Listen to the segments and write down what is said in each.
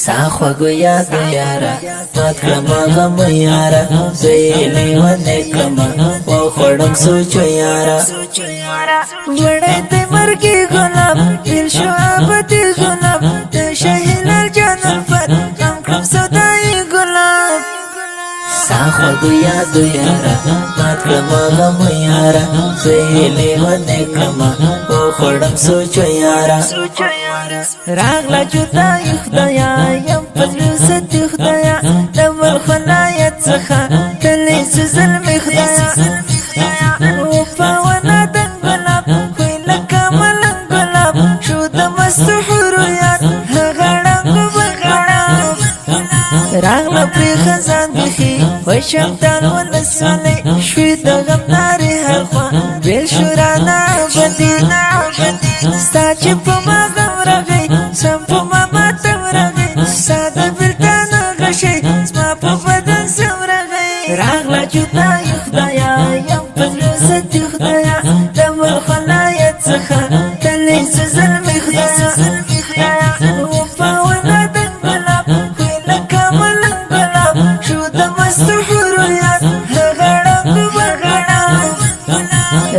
ساخوا گویا دیارا مات کرما غم یارا زیلی و نکما و خوڑم سوچو یارا وڑے تے مرگی گلاب دل شو آبتی گلاب تے شہلال جان الفت کم کم صدای گلاب ساخوا گویا دیارا مات کرما غم یارا زیلی و نکما و خوڑم سوچو یارا راغلا جدای خدایا یم پزلو ستی خدایا دول خلایت سخا تلی سزلمی خدایا وفاونا دن گلاب خوی لکا ملن گلاب شو دمستو حرویات غرانگو بغراب راغلا پری خزان بخی وشمتان ولسوالی شوی دغم ناری حرخوا بیل شورانا بدی ستا چی پا ما غم رغی سم پا ما ماتم رغی ستا دا بلتانا غشی سما پا بدن سم رغی راغلا جدای خدایا یم پزلو ستی خدایا دول خلایت سخا تلی سزلمی خدایا وفاونا دن گلاب خوی لکا ملن گلاب شو دمستو حرویات غرانگو بغرانب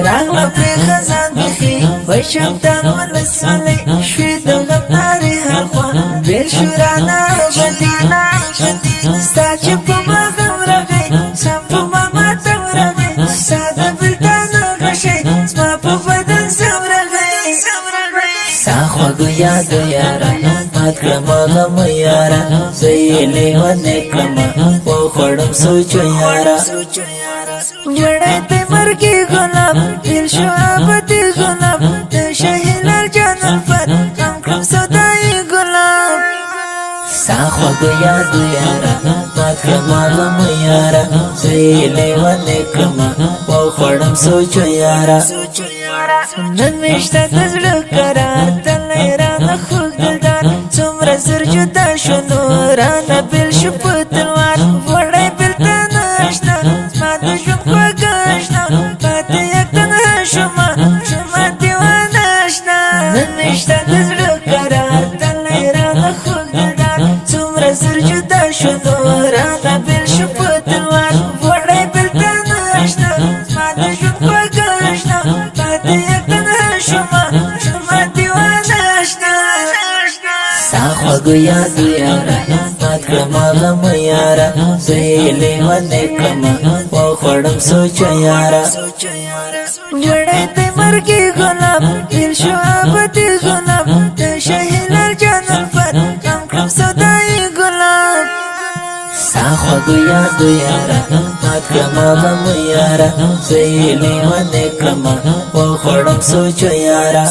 راغلا پری خزان بخی وشمتان ولسوالی شوی دغم ناری حرخوا بیل شورانا بدی ستا چی پا ما غم رغی سم پا ما ماتم رغی ستا دا بلتانا غشی سما پا بدن سم رغی ساخوا گویا دیارا مات کرما غم یارا زیلی و نکما و خوڑم سوچو یارا وڑے تے مرگی گلاب دل شو آبتی گلاب تے شہلال جان الفت کم کم صدای گلاب ساخوا گویا دیارا مات کرما غم یارا زیلی و نکما و خوڑم سوچو یارا نمیشتا دزلو قرار تلی رانا خوک دلدار سمرا سر جدا شنو رانا بیل شو پتلوار وڑے بیلتانا اشنا سما دشم خواگا اشنا پاتی یکتن شما دیوانا اشنا نمیشتا دزلو قرار تلی رانا خوک دلدار سمرا سر جدا شنو رانا بیل شو پتلوار وڑے بیلتانا اشنا سما دشم خواگا اشنا پاتی یکتن شما دیوانا اشنا ساخوا گویا دیارا مات کرما غم یارا زیلی و نکما و خوڑم سوچو یارا وڑے تے مرگی گلاب دل شو آبتی گلاب تے شہلال جان الفت کم کم صدای گلاب ساخوا گویا دیارا مات کرما غم یارا زیلی و نکما و خوڑم سوچو یارا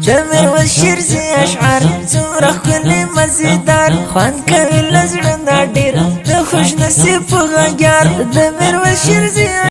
دمر والشرزي أشعار زورخ كل مزيدار خوان كوي لزرنا دير دخوش نسيب وغيار دمر والشرزي